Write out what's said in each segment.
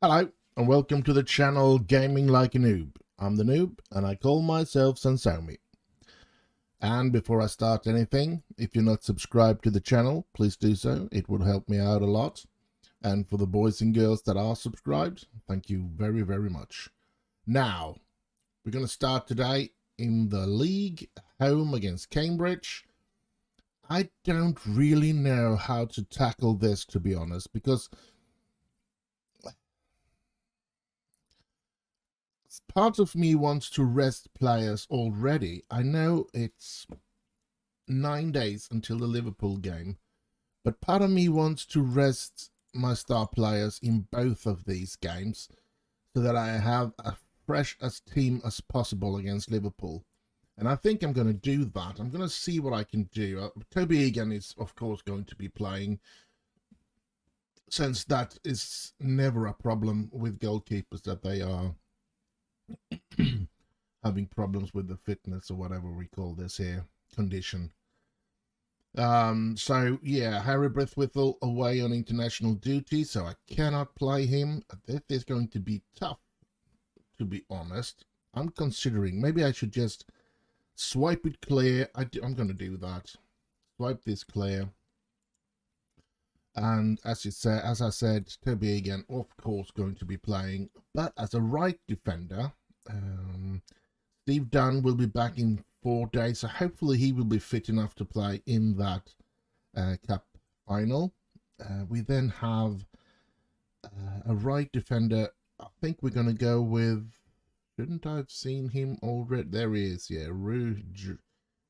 Hello and welcome to the channel Gaming Like a Noob. I'm the Noob and I call myself Sansomi. And before I start anything, if you're not subscribed to the channel, please do so. It would help me out a lot. And for the boys and girls that are subscribed, thank you very, very much. Now, we're going to start today in the league, home against Cambridge. I don't really know how to tackle this, to be honest, because part of me wants to rest players already. I know it's 9 days until the Liverpool game, but part of me wants to rest my star players in both of these games so that I have a fresh as team as possible against Liverpool. And I think I'm going to do that. I'm going to see what I can do. Toby Egan is, of course, going to be playing, since that is never a problem with goalkeepers, that they are having problems with the fitness or whatever we call this here condition. So yeah, Harry Brithwithel away on international duty, so I cannot play him. This is going to be tough, to be honest. I'm considering maybe I should just swipe it clear. I'm going to do that. Swipe this clear. And as I said, Toby Egan, of course, going to be playing, but as a right defender. Steve Dunn will be back in 4 days, so hopefully he will be fit enough to play in that cup final. We then have a right defender. I think we're going to go with, shouldn't I have seen him already? There he is, yeah,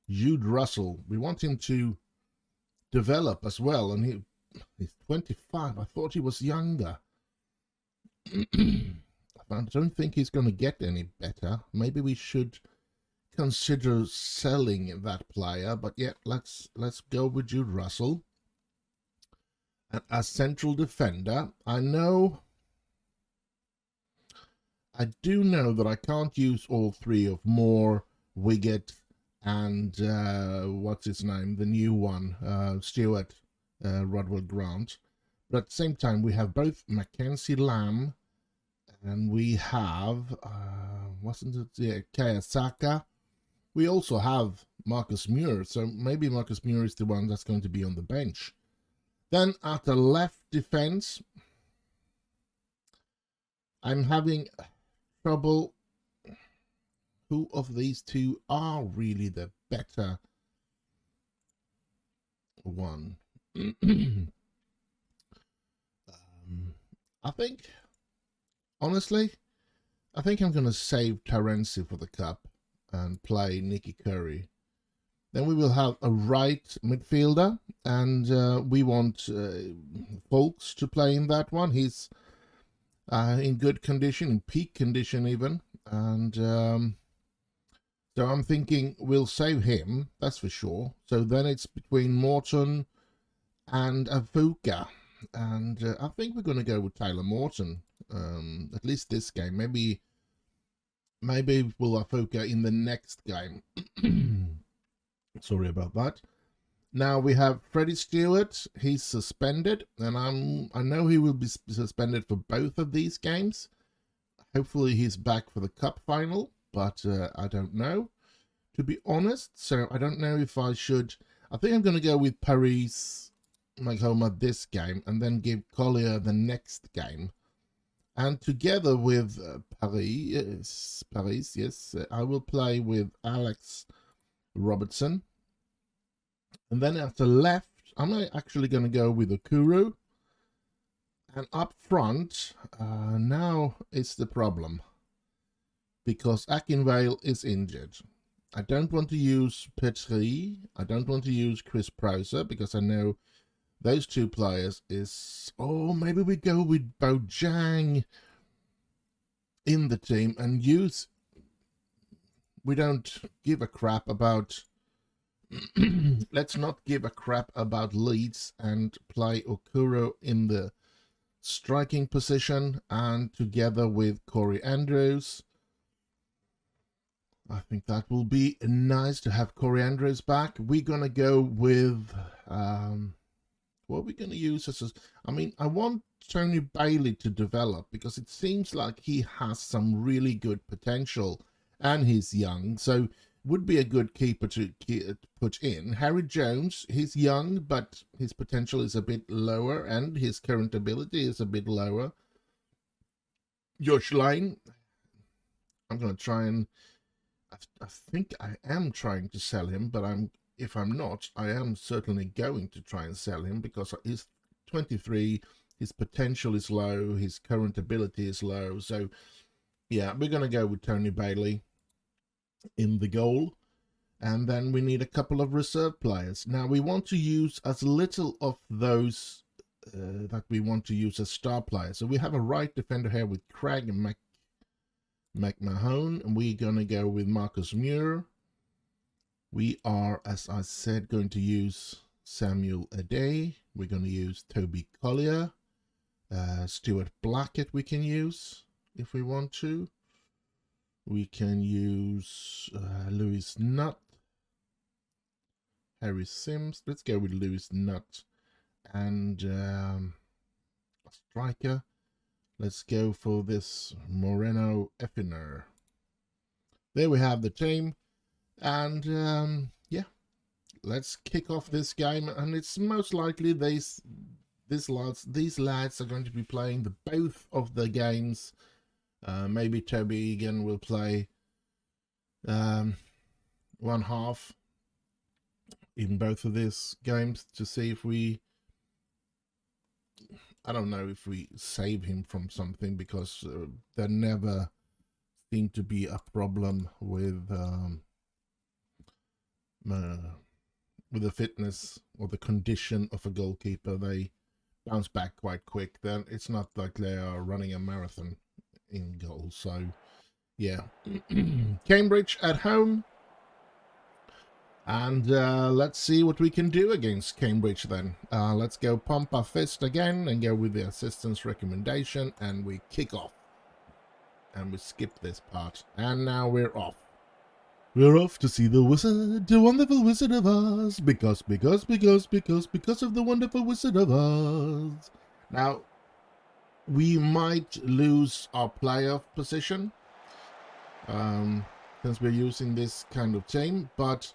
Jude Russell. We want him to develop as well, and he's 25. I thought he was younger. I don't think he's going to get any better. Maybe we should consider selling that player. But yeah, let's go with Jude Russell. And as central defender, I do know that I can't use all three of Moore, Wiggett, and what's his name, the new one, Stewart, Rodwell Grant. But at the same time, we have both Mackenzie Lamb, and we have, wasn't it, yeah, Kayasaka. We also have Marcus Muir, so maybe Marcus Muir is the one that's going to be on the bench. Then at the left defense, I'm having trouble. Who of these two are really the better one? I think, honestly, I think I'm going to save Terenzi for the cup and play Nicky Curry. Then we will have a right midfielder, and we want Folks to play in that one. He's in good condition, in peak condition even. And so I'm thinking we'll save him, that's for sure. So then it's between Morton and Afuka. And I think we're going to go with Tyler Morton, at least this game. Maybe we'll Afuka in the next game. Sorry about that. Now we have Freddie Stewart. He's suspended, and I know he will be suspended for both of these games. Hopefully he's back for the cup final, but I don't know, to be honest. So I don't know if I should. I think I'm going to go with Paris Maghoma this game, and then give Collier the next game. And together with Paris, yes, I will play with Alex Robertson. And then at the left, I'm actually going to go with Okuru. And up front, now is the problem, because Akinvale is injured. I don't want to use Petri. I don't want to use Chris Prowser, because I know those two players is... Oh, maybe we go with Bojang in the team and use... We don't give a crap about... Let's not give a crap about Leeds and play Okuro in the striking position, and together with Corey Andrews. I think that will be nice to have Corey Andrews back. We're going to go with What are we going to use as a... I mean, I want Tony Bailey to develop because it seems like he has some really good potential and he's young. So would be a good keeper to put in. Harry Jones, he's young, but his potential is a bit lower and his current ability is a bit lower. Josh Lane, I'm going to try and... I think I am trying to sell him, but if I'm not, I am certainly going to try and sell him because he's 23, his potential is low, his current ability is low. So, yeah, we're going to go with Tony Bailey in the goal. And then we need a couple of reserve players. Now, we want to use as little of those that we want to use as star players. So we have a right defender here with Craig and McMahon, and we're going to go with Marcus Muir. We are, as I said, going to use Samuel Ade. We're going to use Toby Collier. Stuart Blackett we can use if we want to. We can use Lewis Nutt. Harry Sims. Let's go with Lewis Nutt. And a striker. Let's go for this Moreno Effiner. There we have the team. And yeah, let's kick off this game. And it's most likely these lads are going to be playing both of the games. Maybe Toby Egan will play one half in both of these games to see if we... I don't know if we save him from something because there never seemed to be a problem with the fitness or the condition of a goalkeeper. They bounce back quite quick. Then it's not like they are running a marathon in goal. So yeah, Cambridge at home. And let's see what we can do against Cambridge then. Let's go pump our fist again and go with the assistant's recommendation. And we kick off. And we skip this part. And now we're off. We're off to see the wizard, the wonderful Wizard of Oz. Because of the wonderful Wizard of Oz. Now, we might lose our playoff position. Since we're using this kind of team. But...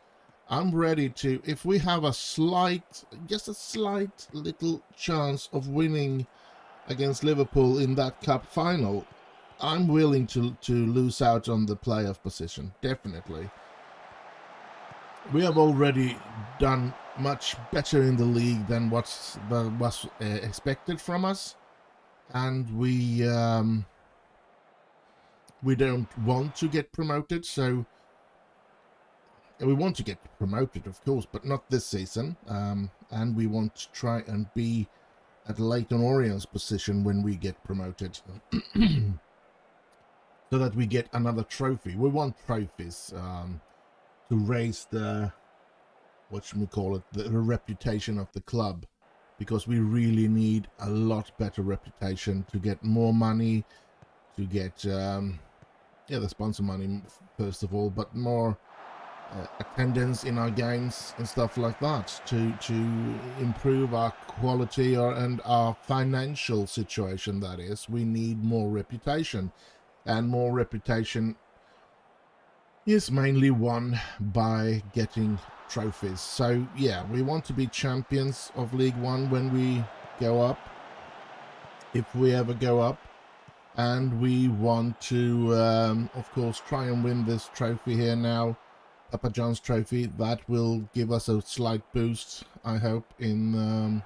I'm ready to, if we have just a slight little chance of winning against Liverpool in that cup final, I'm willing to lose out on the playoff position, definitely. We have already done much better in the league than what was expected from us, and we don't want to get promoted, so... We want to get promoted, of course, but not this season. And we want to try and be at Leyton Orient's position when we get promoted. So that we get another trophy. We want trophies to raise the, the reputation of the club. Because we really need a lot better reputation to get more money, to get, the sponsor money, first of all, but more... attendance in our games and stuff like that to improve our quality and our financial situation. That is, we need more reputation, and more reputation is mainly won by getting trophies. So yeah, we want to be champions of League One when we go up, if we ever go up, and we want to of course try and win this trophy here now, Papa John's trophy. That will give us a slight boost, I hope, in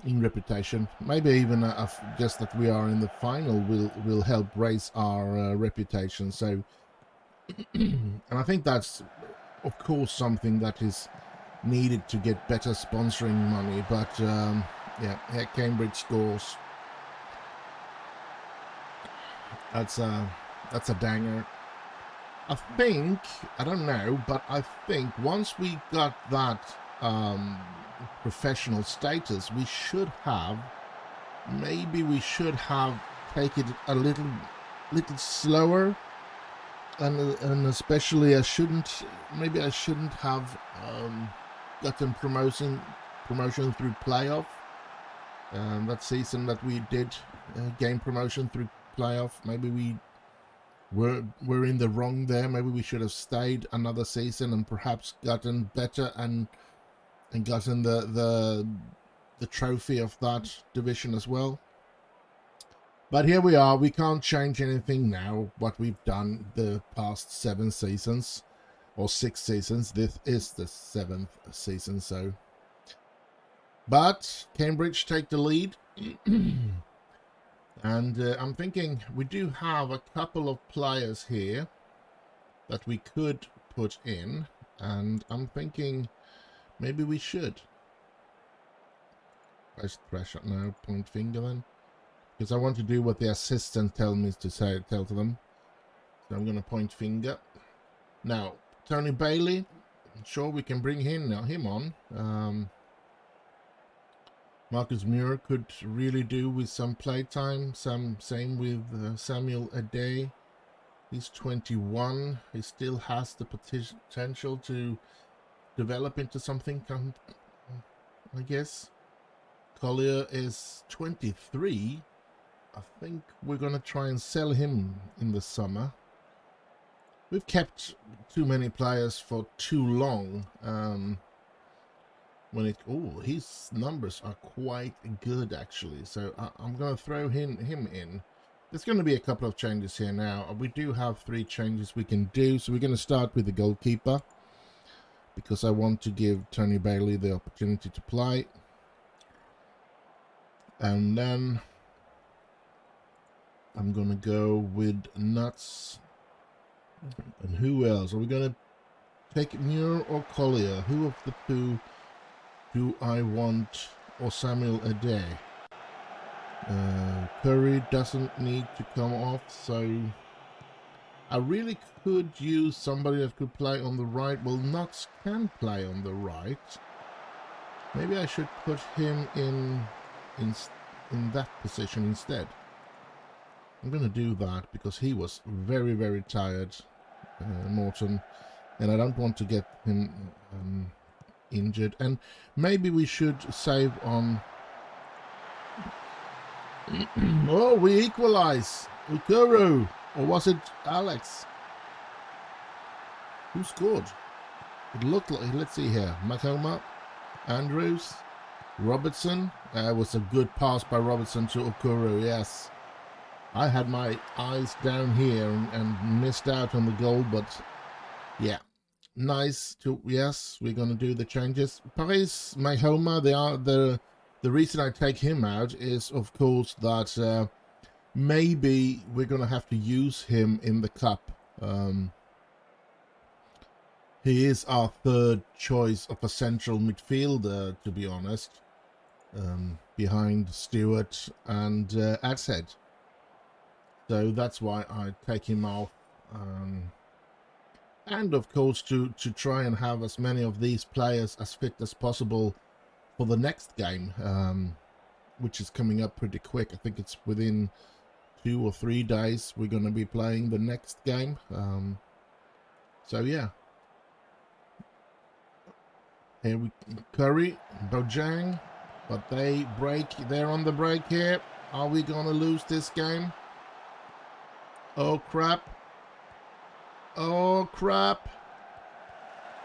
reputation. Maybe even just that we are in the final will help raise our reputation. So, and I think that's, of course, something that is needed to get better sponsoring money. But yeah, here Cambridge scores. That's a danger. I think, I don't know, but I think once we got that professional status, we should have, maybe we should have taken it a little slower, and especially I shouldn't have gotten promotion through playoff. That season that we did gain promotion through playoff. Maybe we were in the wrong there. Maybe we should have stayed another season and perhaps gotten better and gotten the trophy of that division as well. But here we are. We can't change anything now. What we've done the past 7 seasons or 6 seasons. This is the 7th season. So, but Cambridge take the lead. And I'm thinking we do have a couple of players here that we could put in, and I'm thinking maybe we should. Let's thresh up now, point finger then, because I want to do what the assistant tell me to say, tell to them. So I'm gonna point finger. Now Tony Bailey, I'm sure we can bring him on. Marcus Muir could really do with some playtime. Same with Samuel Ade. He's 21. He still has the potential to develop into something, I guess. Collier is 23. I think we're going to try and sell him in the summer. We've kept too many players for too long. His numbers are quite good actually, so I'm going to throw him in. There's going to be a couple of changes here now. We do have 3 changes we can do, so we're going to start with the goalkeeper because I want to give Tony Bailey the opportunity to play. And then I'm going to go with Nuts. And who else? Are we going to take Muir or Collier? Who of the two do I want? Or Samuel Ade? Curry doesn't need to come off, so I really could use somebody that could play on the right. Well, Nuts can play on the right. Maybe I should put him in that position instead. I'm going to do that because he was very, very tired, Morton, and I don't want to get him injured. And maybe we should save on... Oh, we equalize. Ukuru. Or was it Alex? Who scored? It looked like... Let's see here. Makoma, Andrews, Robertson. It was a good pass by Robertson to Ukuru, yes. I had my eyes down here and missed out on the goal, but yeah. Nice to... Yes, we're going to do the changes. Paris Mahoma, the reason I take him out is, of course, that maybe we're going to have to use him in the cup. He is our 3rd choice of a central midfielder, to be honest, behind Stewart and Adshead. So that's why I take him off. And of course to try and have as many of these players as fit as possible for the next game, which is coming up pretty quick. I think it's within 2 or 3 days we're going to be playing the next game. So yeah. Here we Curry, Bojang, but they break. They're on the break here. Are we going to lose this game? Oh crap. Oh crap.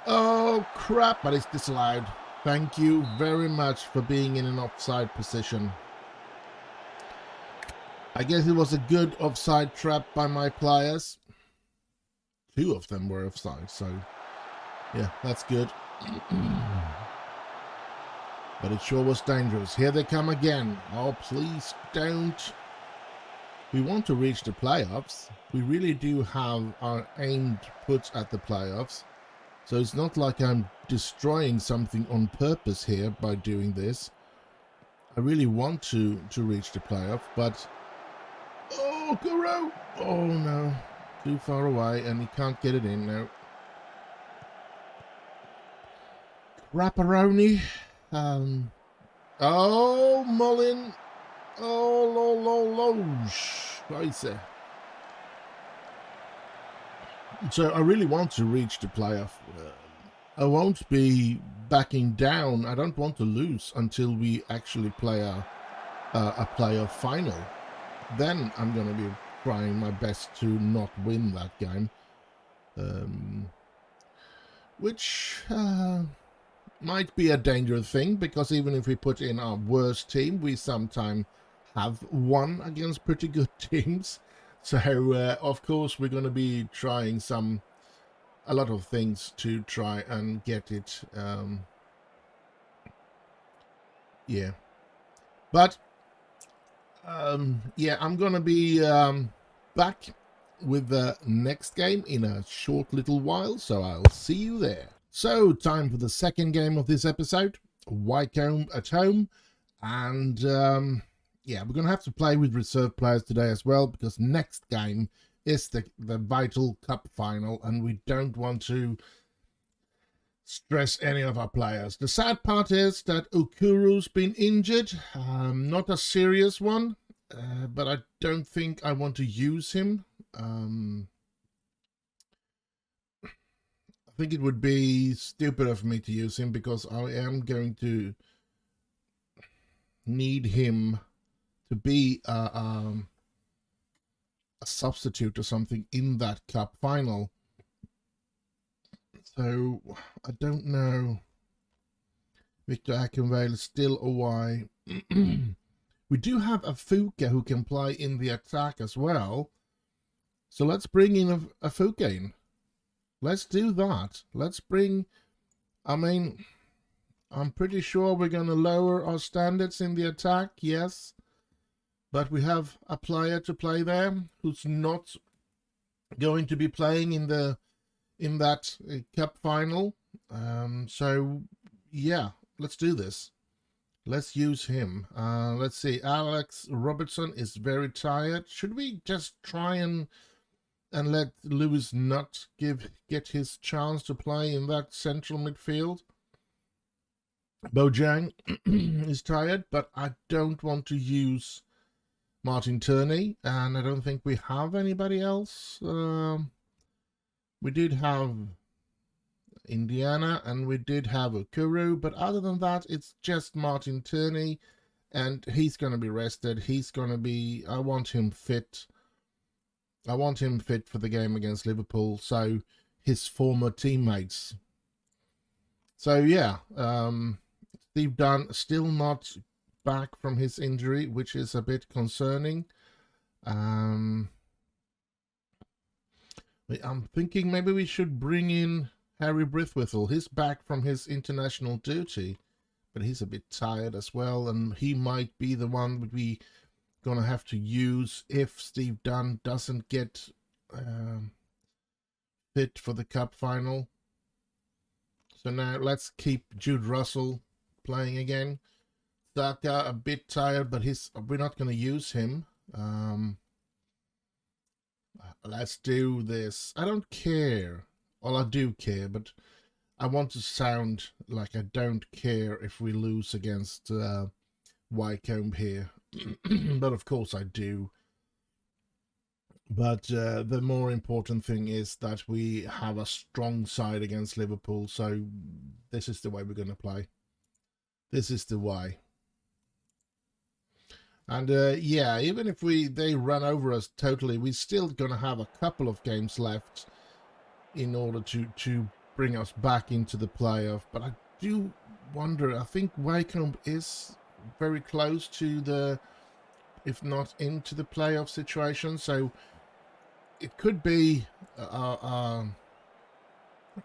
Oh crap, but it's disallowed. Thank you very much for being in an offside position. I guess it was a good offside trap by my players. 2 of them were offside, so yeah, that's good. But it sure was dangerous. Here they come again. Oh, please don't. We want to reach the playoffs. We really do have our aim put at the playoffs. So it's not like I'm destroying something on purpose here by doing this. I really want to reach the playoff, but... Oh, Guru! Oh, no. Too far away, and he can't get it in now. Rapparoni. Oh, Mullin. Oh, Scheiße. So I really want to reach the playoff. I won't be backing down. I don't want to lose until we actually play a playoff final. Then I'm going to be trying my best to not win that game. Which might be a dangerous thing, because even if we put in our worst team, we sometimes have won against pretty good teams. So, of course, we're going to be trying a lot of things to try and get it. Yeah. But, yeah, I'm going to be back with the next game in a short little while, so I'll see you there. So, time for the second game of this episode, Wycombe at home, and yeah, we're going to have to play with reserve players today as well, because next game is the vital cup final, and we don't want to stress any of our players. The sad part is that Ukuru's been injured, not a serious one, but I don't think I want to use him. I think it would be stupid of me to use him, because I am going to need him to be a substitute or something in that cup final. So I don't know. Victor Ackenvale is still a why. We do have a Fuka who can play in the attack as well. So let's bring in a Fuka in. Let's do that. Let's bring... I mean, I'm pretty sure we're going to lower our standards in the attack, yes. But we have a player to play there who's not going to be playing in that cup final. So, yeah, let's do this. Let's use him. Let's see. Alex Robertson is very tired. Should we just try and let Lewis not get his chance to play in that central midfield? Bojang is tired, but I don't want to use Martin Turney, and I don't think we have anybody else. We did have Indiana, and we did have Ukuru, but other than that, it's just Martin Turney, and he's going to be rested. He's going to be... I want him fit. I want him fit for the game against Liverpool, so his former teammates. So, yeah, Steve Dunn still not back from his injury, which is a bit concerning. I'm thinking maybe we should bring in Harry Brithwithel. He's back from his international duty, but he's a bit tired as well, and he might be the one we gonna have to use if Steve Dunn doesn't get fit for the cup final. So now let's keep Jude Russell playing again. Saka a bit tired, but we're not going to use him. Let's do this. I don't care. Well, I do care, but I want to sound like I don't care if we lose against Wycombe here. But of course I do. But the more important thing is that we have a strong side against Liverpool. So this is the way we're going to play. This is the way. And yeah, even if they run over us totally, we're still going to have a couple of games left in order to bring us back into the playoff. But I do wonder, I think Wycombe is very close to the, if not into the playoff situation. So it could be the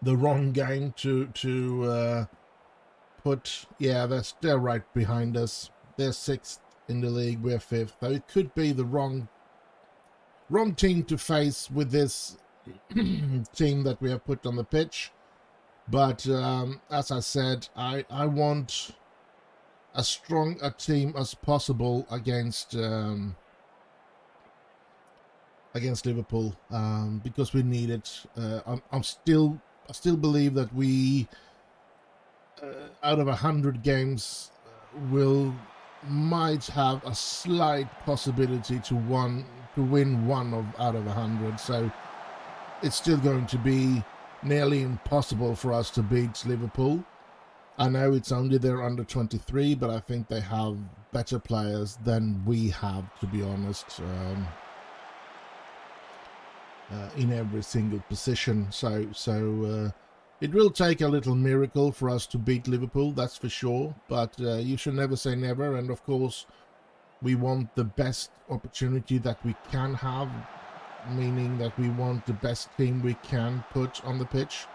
wrong game to put. Yeah, they're right behind us. They're sixth in the league, we're fifth. So it could be the wrong team to face with this team that we have put on the pitch. But as I said, I want as strong a team as possible against Liverpool, because we need it. I still believe that we out of 100 games might have a slight possibility to win one out of 100. So it's still going to be nearly impossible for us to beat Liverpool. I know it's only their under 23, but I think they have better players than we have, to be honest, in every single position. So it will take a little miracle for us to beat Liverpool, that's for sure. But you should never say never. And of course, we want the best opportunity that we can have, meaning that we want the best team we can put on the pitch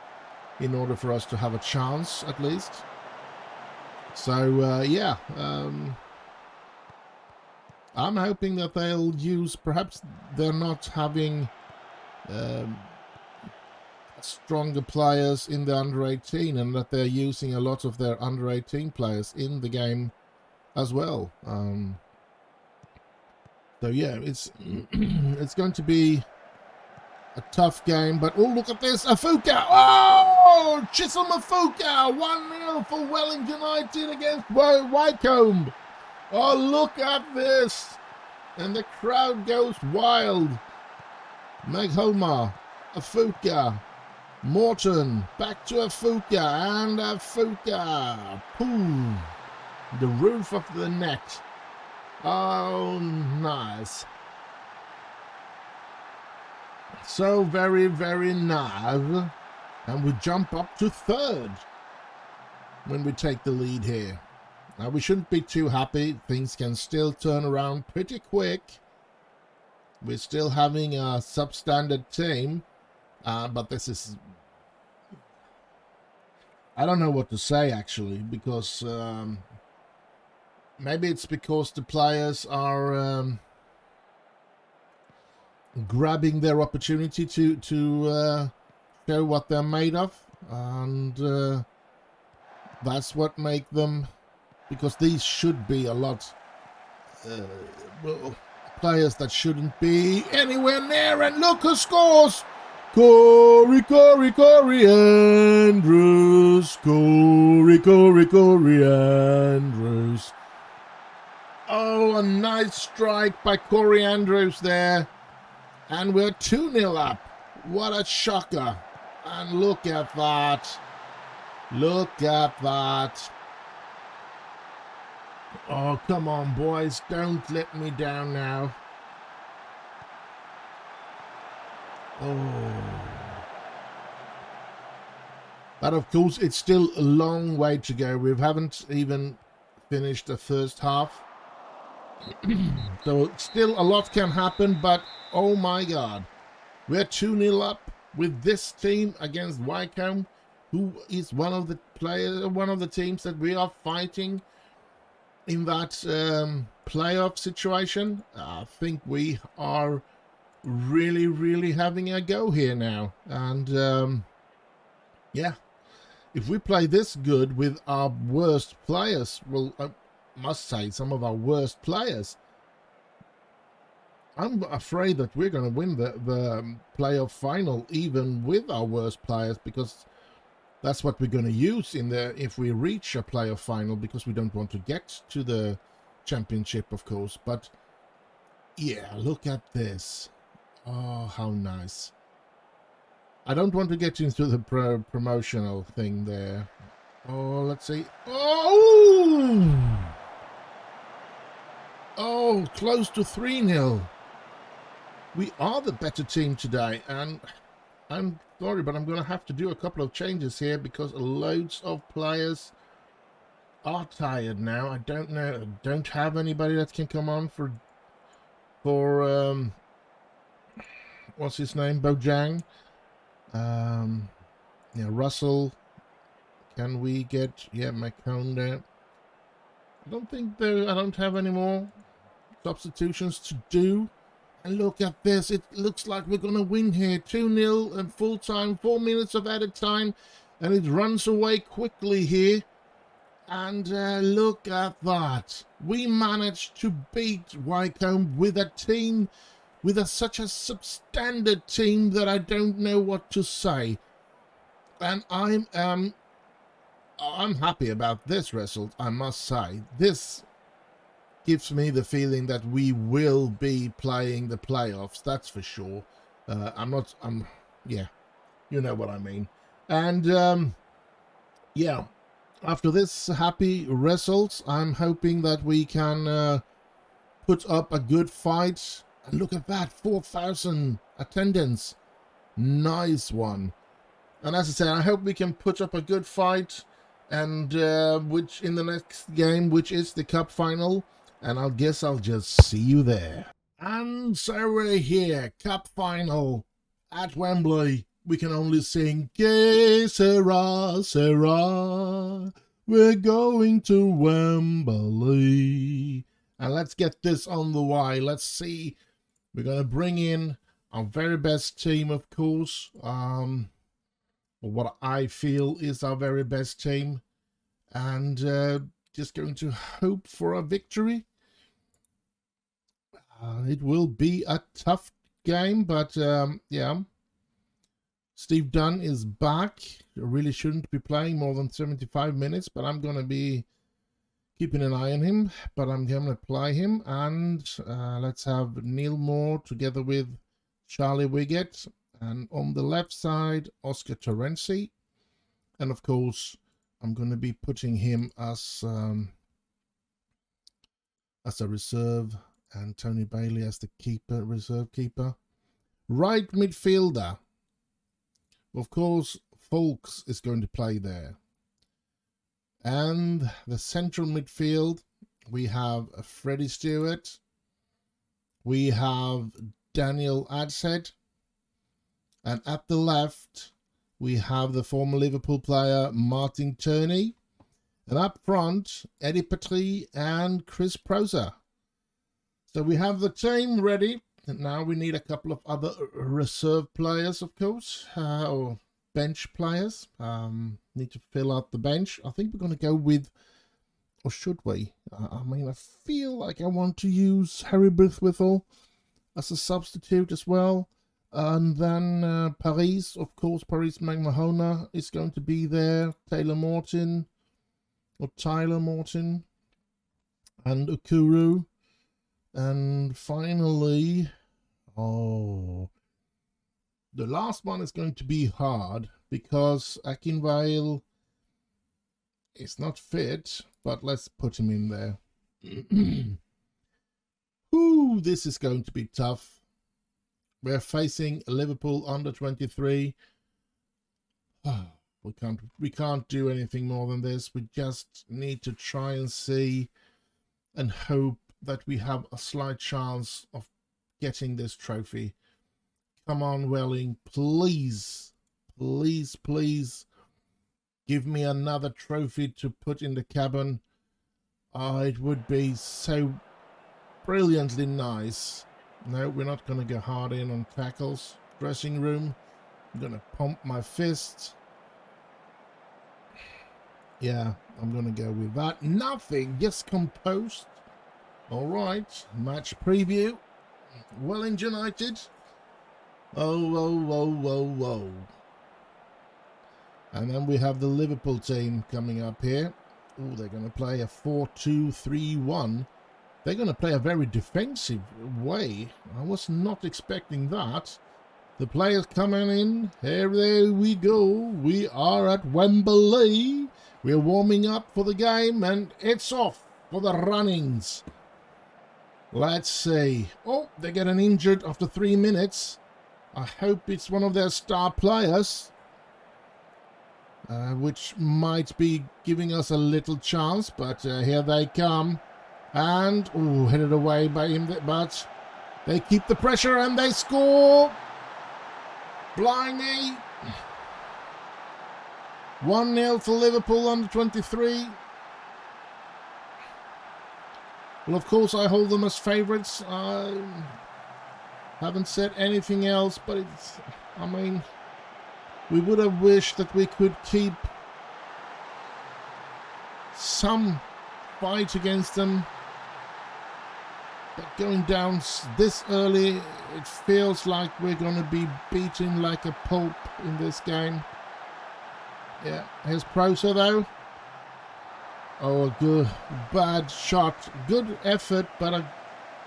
in order for us to have a chance, at least. So, yeah, I'm hoping that they'll use, perhaps they're not having stronger players in the under 18, and that they're using a lot of their under 18 players in the game as well. So yeah, it's it's going to be a tough game, but oh, look at this, Afuka! Oh, Chisholm Afuka, 1-0 for Wellington United against Wycombe. Oh, look at this, and the crowd goes wild. Maghoma, Afuka, Morton, back to Afuka, and Afuka, boom, the roof of the net. Oh, nice. So very, very nice. And we jump up to third when we take the lead here. Now, we shouldn't be too happy. Things can still turn around pretty quick. We're still having a substandard team. But this is... I don't know what to say, actually, because... maybe it's because the players are... grabbing their opportunity to show what they're made of, and that's what make them, because these should be a lot well, players that shouldn't be anywhere near. And look who scores! Corey Andrews, Corey Andrews. Oh, a nice strike by Corey Andrews there. And we're 2-0 up. What a shocker. And look at that. Look at that. Oh, come on, boys. Don't let me down now. Oh. But of course, it's still a long way to go. We haven't even finished the first half. So still a lot can happen, but oh my God. We're 2-0 up with this team against Wycombe, who is one of the teams that we are fighting in that playoff situation. I think we are really, really having a go here now. And yeah, if we play this good with our worst players, well, I must say some of our worst players, I'm afraid that we're going to win the playoff final even with our worst players, because that's what we're going to use if we reach a playoff final, because we don't want to get to the championship, of course. But yeah, look at this. Oh, how nice. I don't want to get into the promotional thing there. Oh, let's see. Oh! Oh, close to 3-0. We are the better team today, and I'm sorry, but I'm going to have to do a couple of changes here because loads of players are tired now. I don't know. I don't have anybody that can come on for what's his name? Bojang. Yeah, Russell. Can we get McCone there? I don't have any more substitutions to do. And look at this. It looks like we're going to win here. 2-0 and full time. 4 minutes of added time. And it runs away quickly here. And look at that. We managed to beat Wycombe with a team, with such a substandard team that I don't know what to say. And I'm happy about this result, I must say. This gives me the feeling that we will be playing the playoffs, that's for sure. Yeah. You know what I mean. And yeah, after this happy result, I'm hoping that we can put up a good fight. And look at that, 4,000 attendance. Nice one. And as I said, I hope we can put up a good fight, and which in the next game, which is the cup final, and I guess I'll just see you there. And so we're here, cup final at Wembley. We can only sing Que sera, sera. We're going to Wembley. And let's get this on the way. Let's see. We're going to bring in our very best team, of course. What I feel is our very best team, and just going to hope for a victory. It will be a tough game, but yeah, Steve Dunn is back. Really shouldn't be playing more than 75 minutes, but I'm going to be keeping an eye on him, but I'm going to play him. And let's have Neil Moore together with Charlie Wiggett. And on the left side, Oscar Terenzi. And of course, I'm going to be putting him as a reserve, and Tony Bailey as the keeper, reserve keeper. Right midfielder. Of course, Folks is going to play there. And the central midfield, we have Freddie Stewart. We have Daniel Adshead. And at the left, we have the former Liverpool player Martin Turney. And up front, Eddie Petrie and Chris Proser. So we have the team ready. And now we need a couple of other reserve players, of course, or bench players. Need to fill out the bench. I think we're going to go with, or should we? I mean, I feel like I want to use Harry Brithwithel as a substitute as well. And then Paris, of course, Paris McMahon is going to be there. Tyler Morton, and Ukuru. And finally, the last one is going to be hard because Akinvale is not fit, but let's put him in there. Ooh, this is going to be tough. We're facing Liverpool under 23. We can't do anything more than this. We just need to try and see and hope that we have a slight chance of getting this trophy. Come on, Welling, please, please, please give me another trophy to put in the cabin. It would be so brilliantly nice. No, we're not going to go hard in on tackles. Dressing room, I'm going to pump my fist. Yeah, I'm going to go with that. Nothing, just composed. All right, match preview. Welling United. Oh. And then we have the Liverpool team coming up here. Oh, they're going to play a 4-2-3-1. They're going to play a very defensive way. I was not expecting that. The players coming in. Here we go. We are at Wembley. We're warming up for the game, and it's off for the runnings. Let's see. Oh, they're getting injured after 3 minutes. I hope it's one of their star players, which might be giving us a little chance, but here they come. And, headed away by him, but they keep the pressure and they score. Blimey. 1-0 for Liverpool under 23. Well, of course, I hold them as favourites. I haven't said anything else, but I mean, we would have wished that we could keep some fight against them. But going down this early, it feels like we're going to be beaten like a pulp in this game. Yeah, here's Proser though. Oh, a good, bad shot. Good effort, but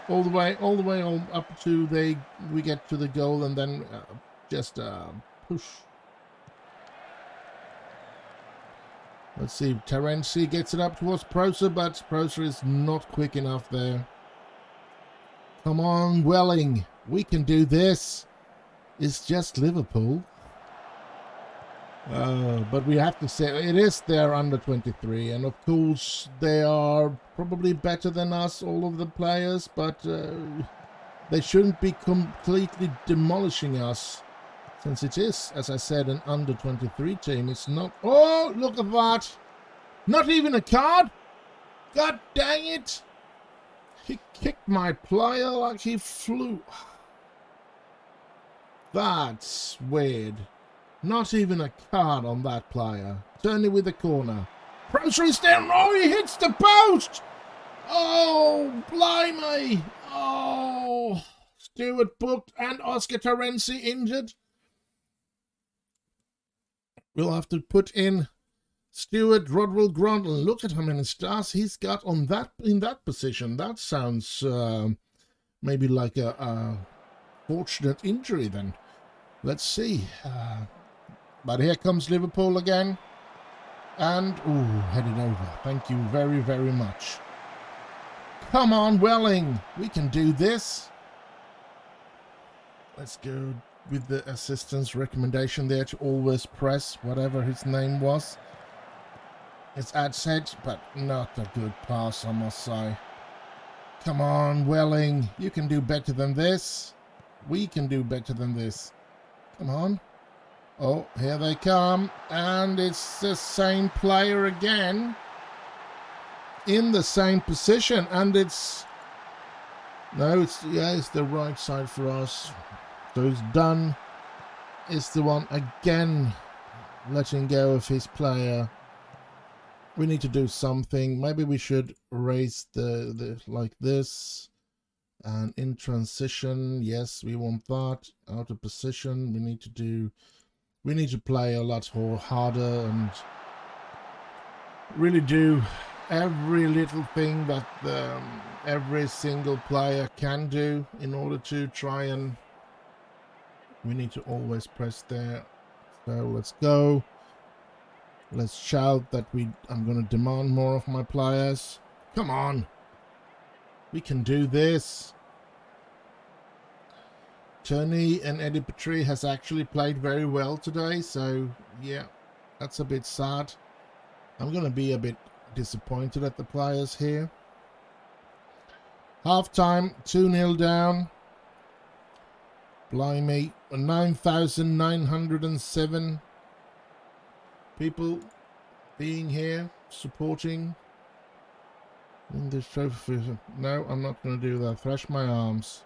all the way up to we get to the goal, and then just push. Let's see, Terenzi gets it up towards Proser, but Proser is not quick enough there. Come on, Welling. We can do this. It's just Liverpool. But we have to say, it is their under 23. And of course, they are probably better than us, all of the players. But they shouldn't be completely demolishing us. Since it is, as I said, an under 23 team. It's not... Oh, look at that. Not even a card. God dang it. He kicked my player like he flew. That's weird. Not even a card on that player. Turn it with the corner. Proser is down. Oh, he hits the post. Oh, blimey. Oh, Stewart booked and Oscar Terenzi injured. We'll have to put in Stewart, Rodwell, Grant, and look at how many stars he's got on that in that position. That sounds maybe like a fortunate injury then. Let's see. But here comes Liverpool again. And, ooh, headed over. Thank you very, very much. Come on, Welling. We can do this. Let's go with the assistant's recommendation there to always press whatever his name was. It's ad set, but not a good pass, I must say. Come on, Welling. You can do better than this. We can do better than this. Come on. Oh, here they come. And it's the same player again. In the same position. And it's... No, it's the right side for us. So it's done. It's the one again letting go of his player. We need to do something. Maybe we should raise the like this. And in transition, yes, we want that. Out of position, we need to play a lot harder and really do every little thing that every single player can do in order to try and... We need to always press there. So let's go. Let's shout that I'm going to demand more of my players. Come on. We can do this. Tony and Eddie Petrie has actually played very well today. So, yeah, that's a bit sad. I'm going to be a bit disappointed at the players here. Half time, 2-0 down. Blimey, 9,907 people being here, supporting in this trophy. No, I'm not going to do that. Thrash my arms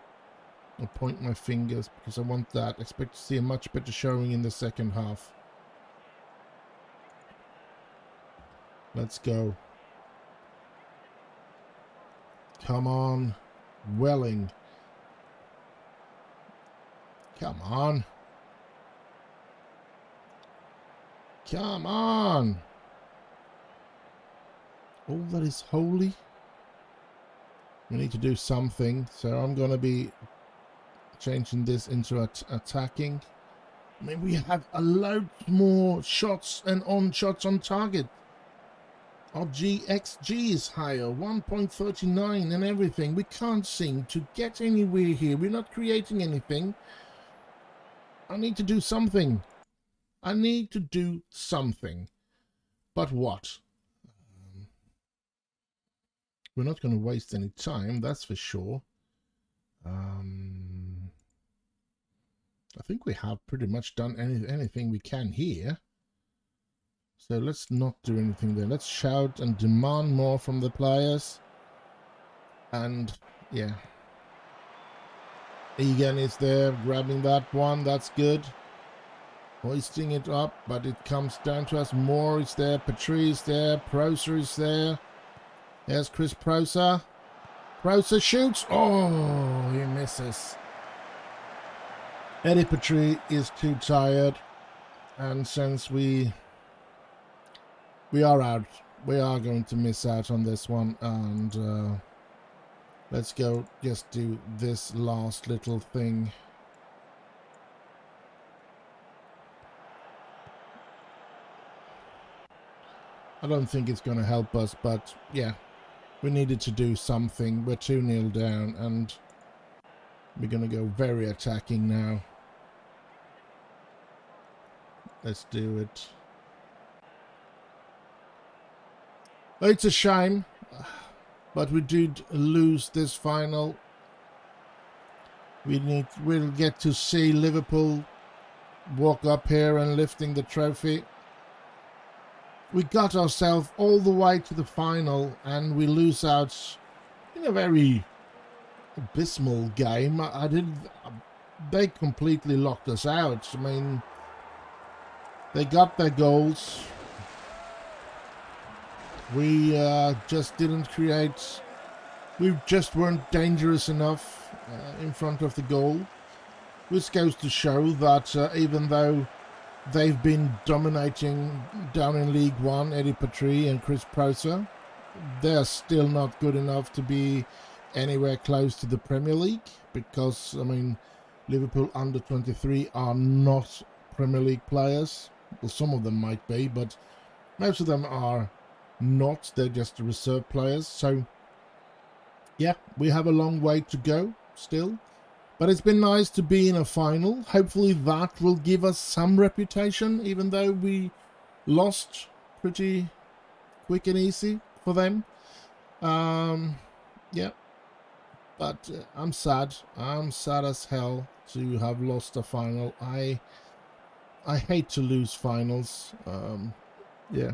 or point my fingers because I want that. Expect to see a much better showing in the second half. Let's go. Come on, Welling. Come on. Come on. All that is holy. We need to do something. So I'm going to be changing this into attacking. I mean, we have a load more shots and shots on target. Our XG is higher, 1.39 and everything. We can't seem to get anywhere here. We're not creating anything. I need to do something. I need to do something. But what? We're not going to waste any time, that's for sure. I think we have pretty much done anything we can here. So let's not do anything there. Let's shout and demand more from the players. And, yeah. Egan is there, grabbing that one. That's good. Hoisting it up, but it comes down to us. Moore is there. Petrie is there. Proser is there. There's Chris Proser. Proser shoots. Oh, he misses. Eddie Petrie is too tired. And since we are out, we are going to miss out on this one. And let's go just do this last little thing. I don't think it's going to help us, but yeah, we needed to do something. We're 2-0 down, and we're going to go very attacking now. Let's do it. It's a shame, but we did lose this final. We'll get to see Liverpool walk up here and lifting the trophy. We got ourselves all the way to the final, and we lose out in a very abysmal game. They completely locked us out. I mean, they got their goals. We just didn't create. We just weren't dangerous enough in front of the goal, which goes to show that even though they've been dominating down in League One, Eddie Petrie and Chris Proser, they're still not good enough to be anywhere close to the Premier League, because, I mean, Liverpool under 23 are not Premier League players. Well, some of them might be, but most of them are not. They're just reserve players. So, yeah, we have a long way to go still. But it's been nice to be in a final. Hopefully that will give us some reputation, even though we lost pretty quick and easy for them. Yeah. But I'm sad. I'm sad as hell to have lost a final. I hate to lose finals. Yeah.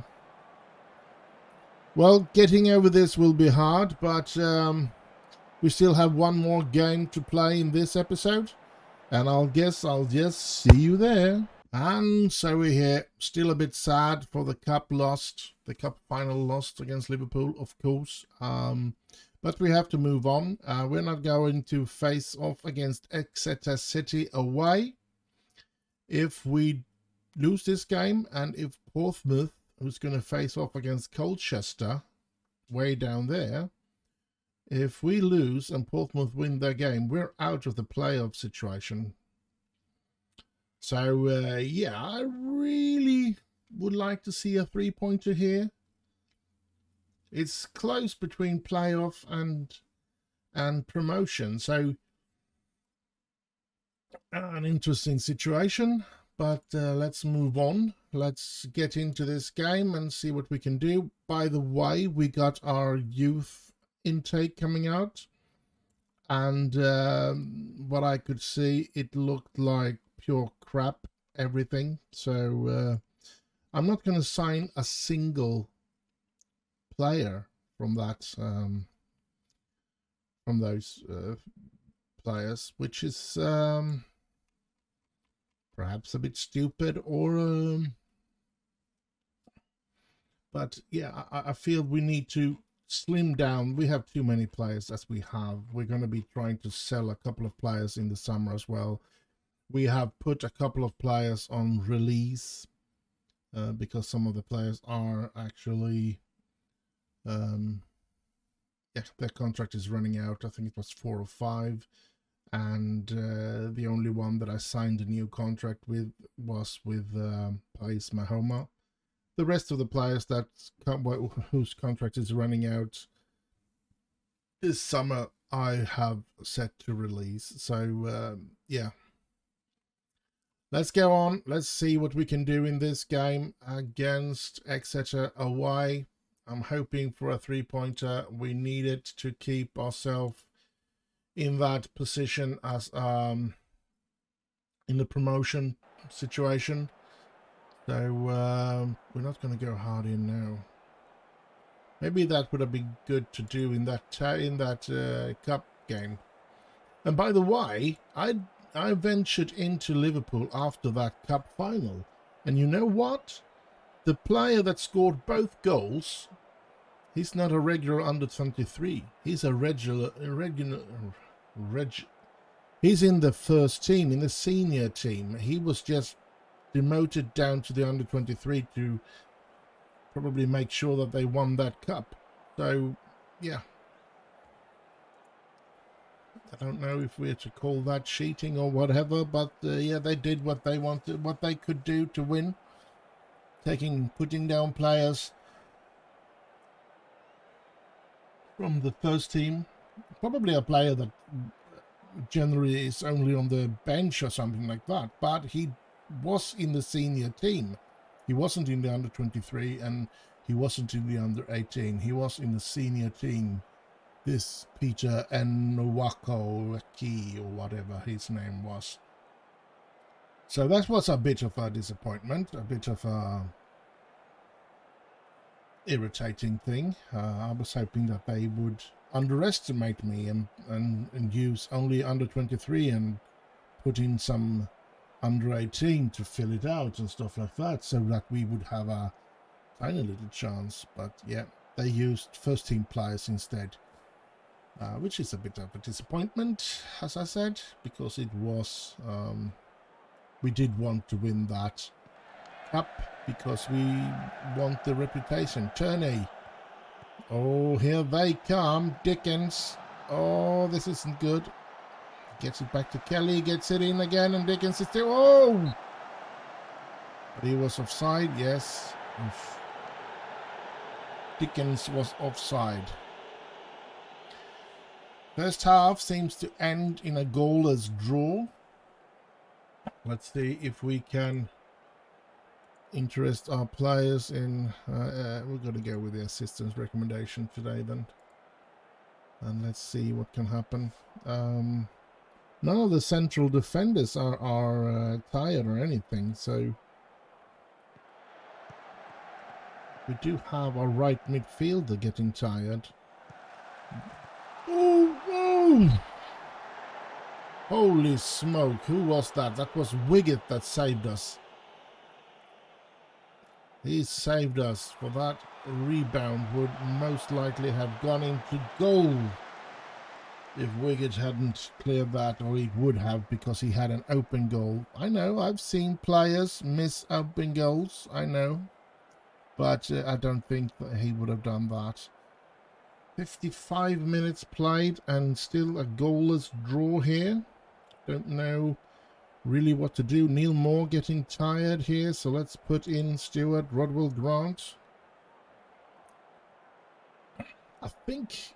Well, getting over this will be hard, but we still have one more game to play in this episode, and I'll guess I'll just see you there. And so we're here, still a bit sad for the cup lost, the cup final lost against Liverpool, of course. But we have to move on. We're not going to face off against Exeter City away. If we lose this game, and if Portsmouth, who's going to face off against Colchester, way down there, if we lose and Portsmouth win their game, we're out of the playoff situation. So, yeah, I really would like to see a 3-pointer here. It's close between playoff and promotion, so an interesting situation. But let's move on. Let's get into this game and see what we can do. By the way, we got our youth intake coming out, and what I could see, it looked like pure crap, everything. So I'm not going to sign a single player from that from those players, which is perhaps a bit stupid, or but yeah, I feel we need to slim down. We have too many players as we have. We're going to be trying to sell a couple of players in the summer as well. We have put a couple of players on release because some of the players are actually yeah, their contract is running out. I think it was 4 or 5. And the only one that I signed a new contract with was with Pais Mahoma. The rest of the players whose contract is running out this summer, I have set to release. So, yeah. Let's go on. Let's see what we can do in this game against Exeter away. I'm hoping for a 3-pointer. We need it to keep ourselves in that position as in the promotion situation. So we're not going to go hard in now. Maybe that would have been good to do in that cup game. And by the way, I ventured into Liverpool after that cup final, and you know what? The player that scored both goals, he's not a regular under 23. He's a he's in the first team, in the senior team. He was just demoted down to the under 23 to probably make sure that they won that cup. So, yeah. I don't know if we're to call that cheating or whatever, but yeah, they did what they could do to win. Putting down players from the first team. Probably a player that generally is only on the bench or something like that, but he was in the senior team. He wasn't in the under 23 and he wasn't in the under 18. He was in the senior team. This Peter Nwako or whatever his name was. So that was a bit of a disappointment, a bit of a irritating thing. I was hoping that they would underestimate me and use only under 23 and put in some under 18 to fill it out and stuff like that, so that we would have a tiny little chance. But yeah, they used first team players instead, which is a bit of a disappointment, as I said, because it was we did want to win that cup because we want the reputation. Turney. Oh, here they come. Dickens. Oh, this isn't good. Gets it back to Kelly. Gets it in again. And Dickens is still... Oh! But he was offside. Yes. Oof. Dickens was offside. First half seems to end in a goalless draw. Let's see if we can interest our players in... we're going to go with the assistant's recommendation today then. And let's see what can happen. None of the central defenders are tired or anything, so... We do have our right midfielder getting tired. Oh, oh! Holy smoke, who was that? That was Wiggett that saved us. He saved us, for that rebound would most likely have gone into goal if Wiggett hadn't cleared that, or he would have because he had an open goal. I know, I've seen players miss open goals, I know, but I don't think that he would have done that. 55 minutes played and still a goalless draw here. Don't know really what to do. Neil Moore getting tired here, so let's put in Stewart, Rodwell, Grant. I think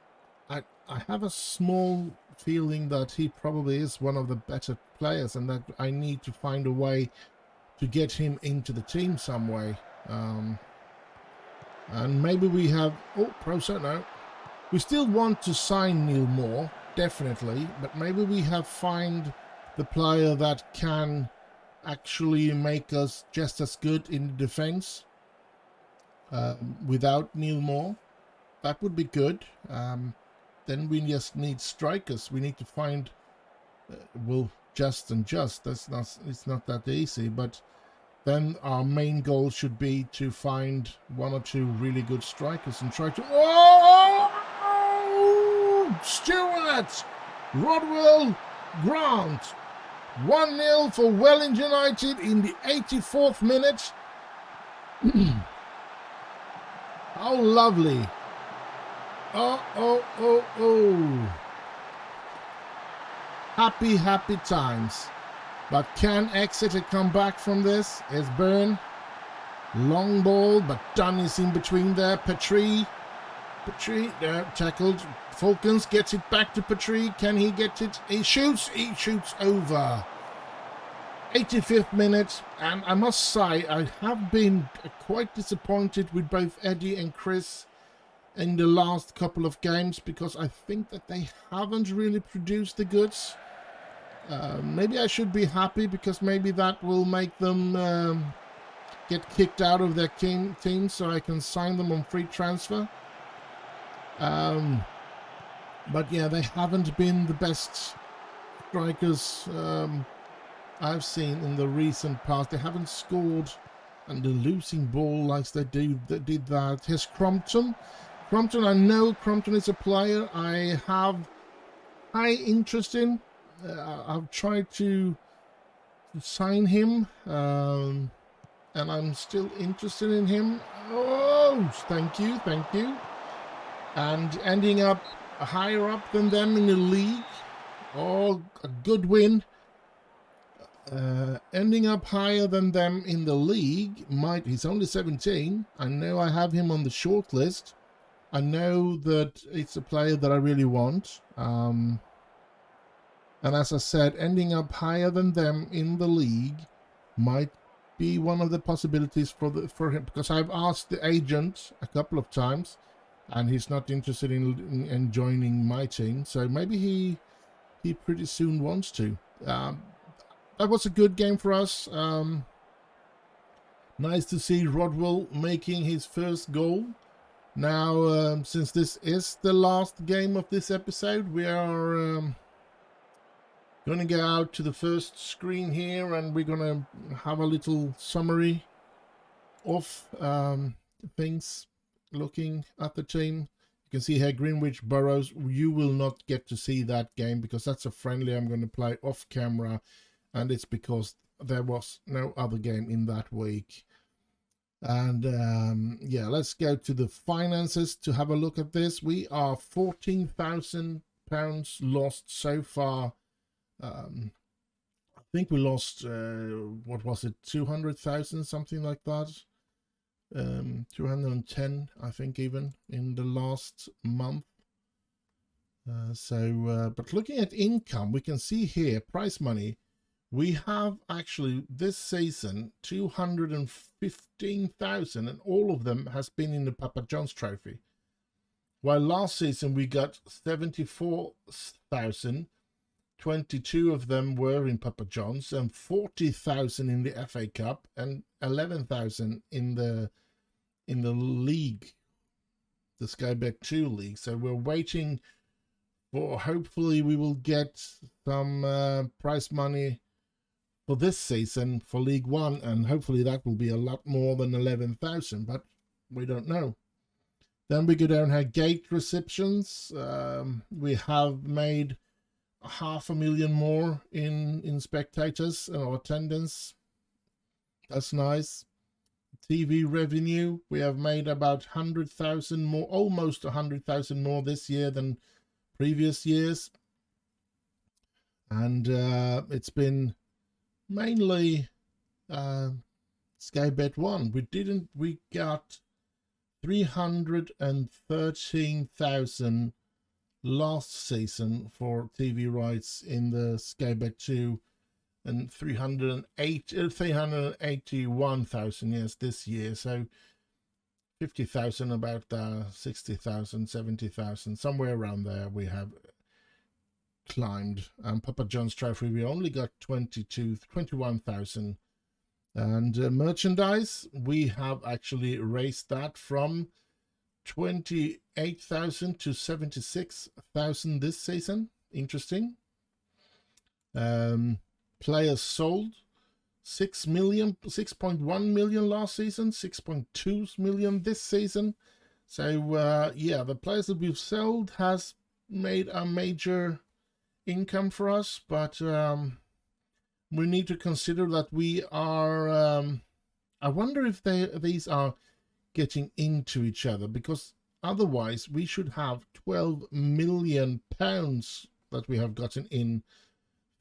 I have a small feeling that he probably is one of the better players and that I need to find a way to get him into the team some way. And maybe we have... Oh, Proso, no. We still want to sign Neil Moore, definitely, but maybe we have find the player that can actually make us just as good in the defense without Neil Moore. That would be good. Then we just need strikers. We need to find just. It's not that easy, but then our main goal should be to find one or two really good strikers and try to... Oh! Stewart! Rodwell, Grant. 1-0 for Welling United in the 84th minute. How lovely. Oh. Happy, happy times. But can Exeter come back from this? It's Byrne. Long ball, but Dunn is in between there. Petrie tackled. Falcons gets it back to Petrie. Can he get it? He shoots over. 85th minute, and I must say I have been quite disappointed with both Eddie and Chris in the last couple of games because I think that they haven't really produced the goods. Maybe I should be happy because maybe that will make them get kicked out of their team so I can sign them on free transfer. But yeah, they haven't been the best strikers I've seen in the recent past. They haven't scored and the losing ball like they did that. Here's Crompton. I know Crompton is a player I have high interest in. I've tried to sign him, and I'm still interested in him. Oh, thank you. And ending up higher up than them in the league. Oh, a good win. Ending up higher than them in the league. He's only 17. I know I have him on the short list. I know that it's a player that I really want. And as I said, ending up higher than them in the league might be one of the possibilities for him, because I've asked the agent a couple of times and he's not interested in joining my team. So maybe he pretty soon wants to. That was a good game for us. Nice to see Rodwell making his first goal. Now, since this is the last game of this episode, we are going to go out to the first screen here and we're going to have a little summary of things, looking at the team. You can see here Greenwich Burrows. You will not get to see that game because that's a friendly I'm going to play off camera, and it's because there was no other game in that week. And yeah, let's go to the finances to have a look at this. We are £14,000 lost so far. I think we lost what was it, 200,000, something like that. 210, I think, even in the last month. But looking at income, we can see here prize money. We have actually this season 215,000, and all of them has been in the Papa John's trophy. While last season we got 74,000, 22 of them were in Papa John's, and 40,000 in the FA Cup, and 11,000 in the league, the Sky Bet 2 league. So we're waiting for, hopefully we will get some prize money for this season for League One, and hopefully that will be a lot more than 11,000, but we don't know. Then we go down here, gate receptions. We have made 500,000 more in spectators or attendance. That's nice. TV revenue, we have made about 100,000 more, almost 100,000 more this year than previous years. And it's been mainly Sky Bet 1. We got 313,000 last season for TV rights in the Sky Bet 2, and 381,000 yes this year. So 50,000, about 60,000, 70,000, somewhere around there we have climbed. And Papa John's trophy we only got 21,000. And merchandise, we have actually raised that from 28,000 to 76,000 this season. Interesting. Players sold 6.1 million last season, 6.2 million this season. So yeah, the players that we've sold has made a major income for us, but we need to consider that we are I wonder if these are getting into each other, because otherwise we should have 12 million pounds that we have gotten in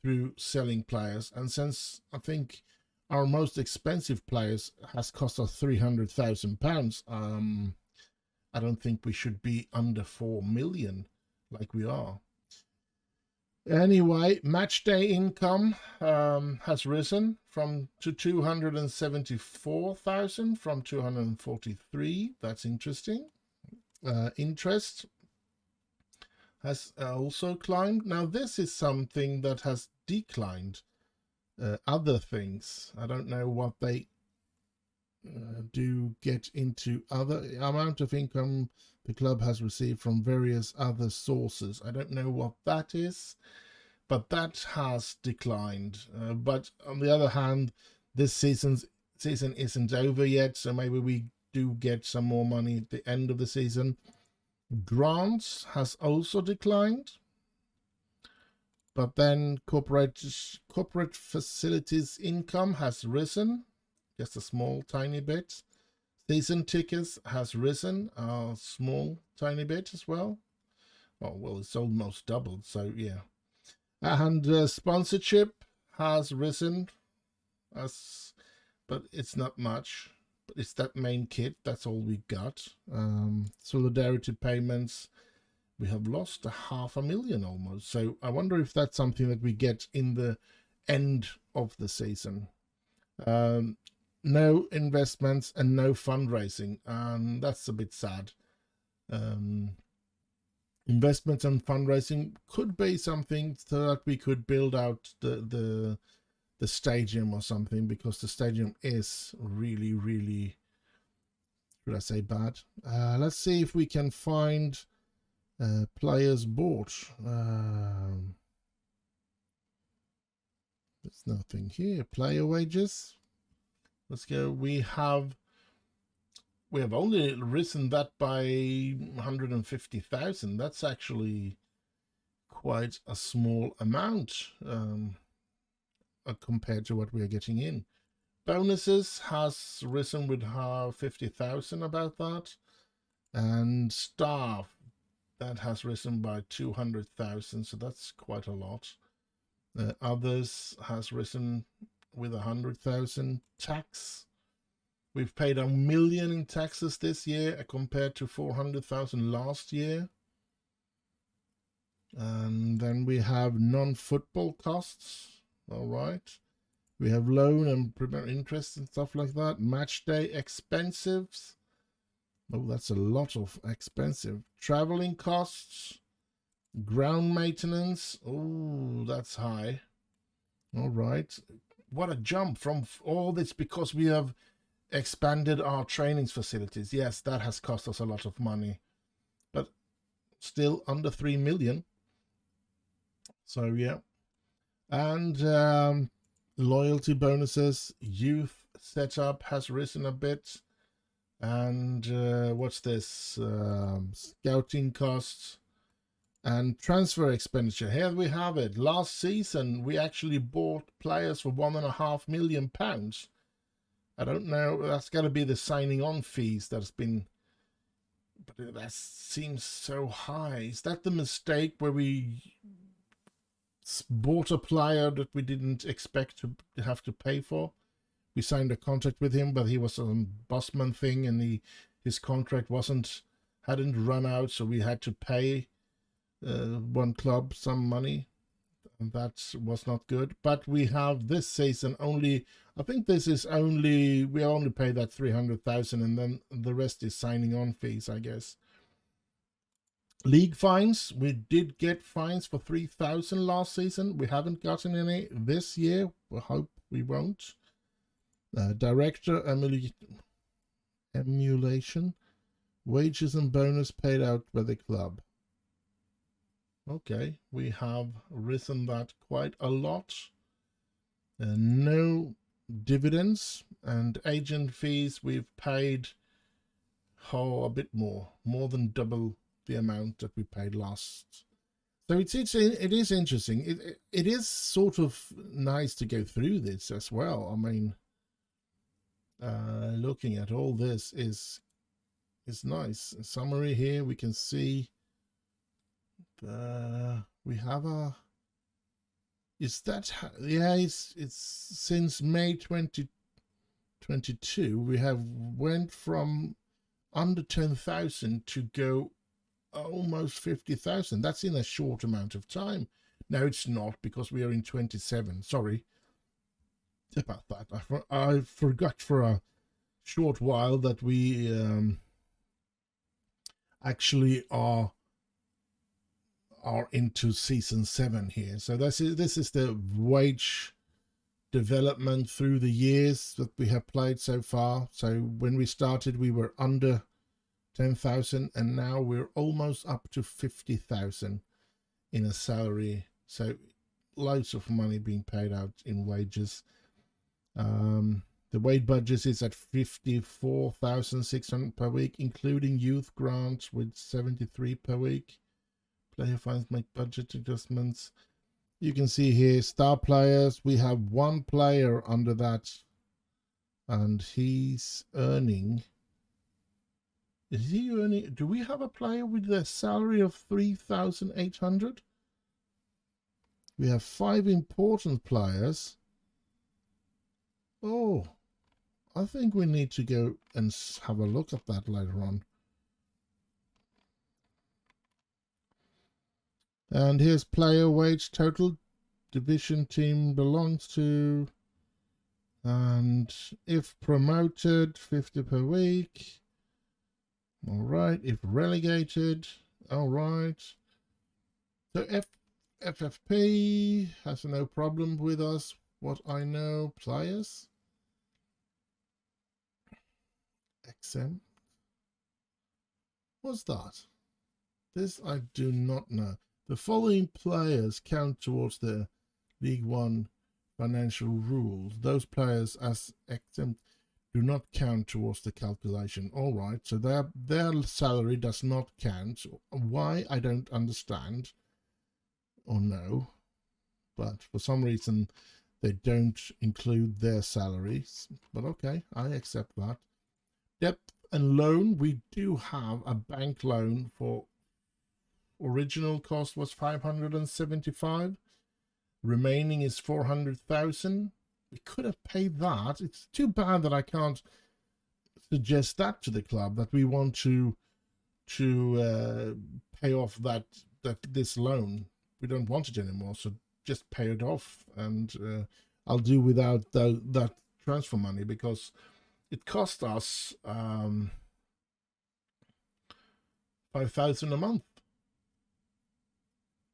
through selling players, and since I think our most expensive players has cost us £300,000, I don't think we should be under 4 million like we are. Anyway, match day income has risen to 274,000 from 243. That's interesting. Interest has also climbed. Now this is something that has declined. Other things, I don't know what they do get into. Other amount of income the club has received from various other sources. I don't know what that is, but that has declined. But on the other hand, this season isn't over yet, so maybe we do get some more money at the end of the season. Grants has also declined, but then corporate facilities income has risen, just a small tiny bit. Season tickets has risen a small tiny bit as well. Well, it's almost doubled, so yeah. And sponsorship has risen, but it's not much. It's that main kit. That's all we got. Solidarity payments. We have lost 500,000 almost. So I wonder if that's something that we get in the end of the season. No investments and no fundraising. That's a bit sad. Investments and fundraising could be something so that we could build out the stadium or something, because the stadium is really, really, should I say, bad. Let's see if we can find players bought. There's nothing here. Player wages. Let's go. We have only risen that by 150,000. That's actually quite a small amount compared to what we are getting in. Bonuses has risen with 50,000, about that, and staff, that has risen by 200,000, so that's quite a lot. Others has risen with 100,000. Tax, we've paid 1 million in taxes this year compared to 400,000 last year. And then we have non-football costs. All right, we have loan and prepayment interest and stuff like that. Match day expenses. Oh, that's a lot of expensive. Traveling costs. Ground maintenance. Oh, that's high. All right. What a jump from all this, because we have expanded our training facilities. Yes, that has cost us a lot of money, but still under 3 million. So, yeah. And loyalty bonuses. Youth setup has risen a bit. And what's this? Scouting costs and transfer expenditure. Here we have it. Last season we actually bought players for £1.5 million. I don't know, that's got to be the signing on fees that's been, but that seems so high. Is that the mistake where we bought a player that we didn't expect to have to pay for? We signed a contract with him, but he was a Bossman thing, and his contract hadn't run out, so we had to pay one club some money, and that was not good. But we have this season only, I think this is only, we only paid that 300,000, and then the rest is signing on fees, I guess. League fines, we did get fines for 3,000 last season. We haven't gotten any this year. We hope we won't. Director emulation, wages and bonus paid out by the club. Okay, we have risen that quite a lot. No dividends and agent fees. We've paid a bit more than double the amount that we paid last. So it is interesting. It is sort of nice to go through this as well. I mean, looking at all this is nice. A summary here, we can see we have a, is that, yeah, it's since May 2022 we have went from under 10,000 to go almost 50,000. That's in a short amount of time. No, it's not, because we are in 27. Sorry about that. I forgot for a short while that we actually are into season 7 here. So this is the wage development through the years that we have played so far. So when we started, we were under 10,000, and now we're almost up to 50,000 in a salary. So loads of money being paid out in wages. The wage budget is at 54,600 per week, including youth grants with 73 per week. Player fines make budget adjustments. You can see here star players. We have one player under that, and he's earning. Is he earning? Do we have a player with a salary of 3,800? We have 5 important players. Oh, I think we need to go and have a look at that later on. And here's player wage total. Division team belongs to. And if promoted, 50 per week. All right. If relegated, all right. So FFP has no problem with us. What I know, players. XM. What's that? This I do not know. The following players count towards the League One financial rules. Those players as exempt do not count towards the calculation. All right, so their salary does not count. Why, I don't understand or know, but for some reason they don't include their salaries. But okay, I accept that. Depth and loan, we do have a bank loan for original cost was 575. Remaining is 400,000. We could have paid that. It's too bad that I can't suggest that to the club, that we want to pay off this loan. We don't want it anymore, so just pay it off, and I'll do without that transfer money, because it cost us 5,000 a month.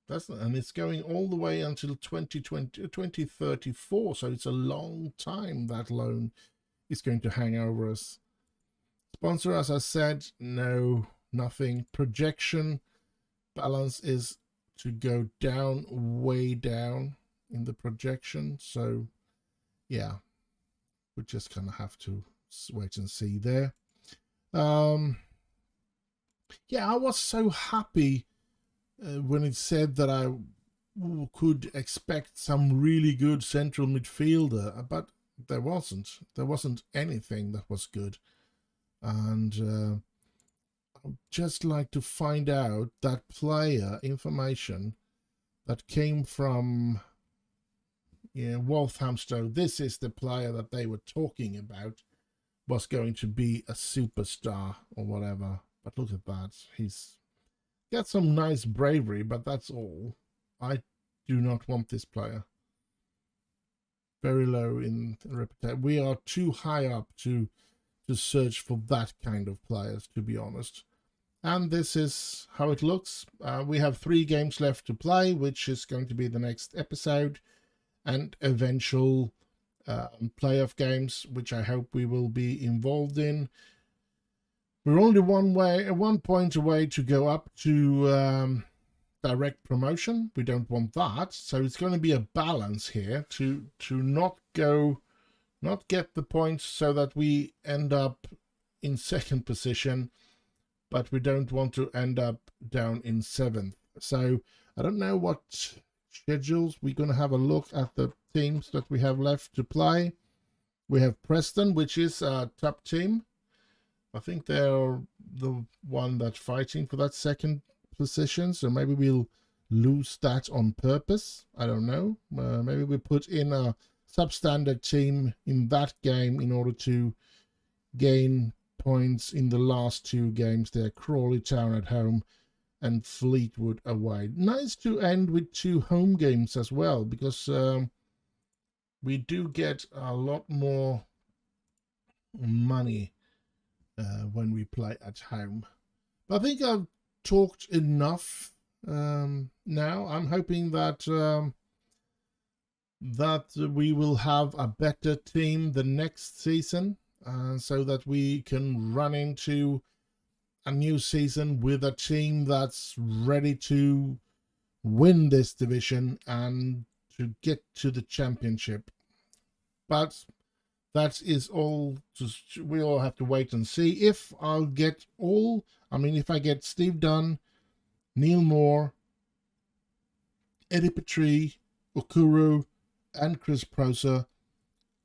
And it's going all the way until 2034, so it's a long time that loan is going to hang over us. Sponsor, as I said, no, nothing. Projection balance is to go down, way down in the projection, so yeah, we just kind of have to wait and see there. Yeah, I was so happy when it said that I could expect some really good central midfielder, but there wasn't anything that was good. And I'd just like to find out that player information that came from Walthamstow. This is the player that they were talking about was going to be a superstar or whatever. But look at that. He's got some nice bravery, but that's all. I do not want this player. Very low in reputation. We are too high up to search for that kind of players, to be honest. And this is how it looks. We have 3 games left to play, which is going to be the next episode, and eventual playoff games, which I hope we will be involved in. We're only one point away to go up to direct promotion. We don't want that, so it's going to be a balance here to not get the points so that we end up in 2nd position, but we don't want to end up down in 7th. So I don't know what schedules. We're going to have a look at the teams that we have left to play. We have Preston, which is a top team. I think they're the one that's fighting for that 2nd position, so maybe we'll lose that on purpose. I don't know. Maybe we put in a substandard team in that game in order to gain points in the last 2 games there. Crawley Town at home and Fleetwood away. Nice to end with 2 home games as well, because we do get a lot more money when we play at home. But I think I've talked enough now. I'm hoping that we will have a better team the next season, so that we can run into a new season with a team that's ready to win this division and to get to the championship. But that is all. We all have to wait and see. If I'll get all, if I get Steve Dunn, Neil Moore, Eddie Petrie, Okuru, and Chris Proser,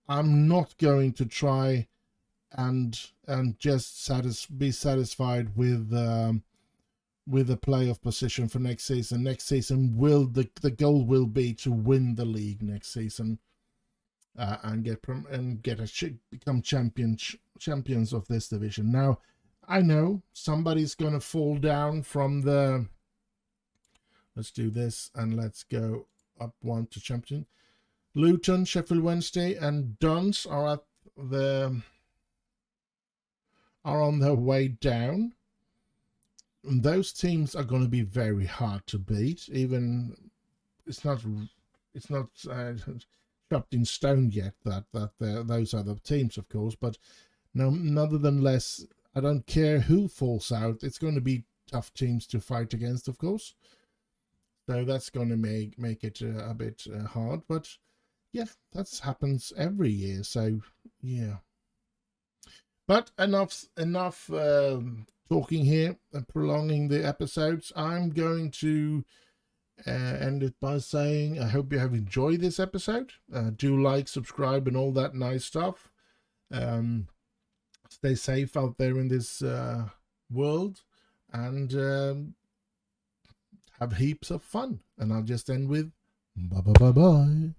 I'm not going to try and just be satisfied with a playoff position for next season. Next season the goal will be to win the league next season. and become champions of this division. Now, I know somebody's going to fall down from the. Let's do this and let's go up one to champion. Luton, Sheffield Wednesday, and Duns are on their way down. And those teams are going to be very hard to beat. Even it's not chopped in stone yet that those are the teams, of course. But no, nonetheless, I don't care who falls out. It's going to be tough teams to fight against, of course. So that's going to make it a bit hard. But yeah, that happens every year. So yeah. But enough talking here and prolonging the episodes. I'm going to end it by saying I hope you have enjoyed this episode. Do like, subscribe, and all that nice stuff. Stay safe out there in this world, and have heaps of fun. And I'll just end with bye bye bye bye.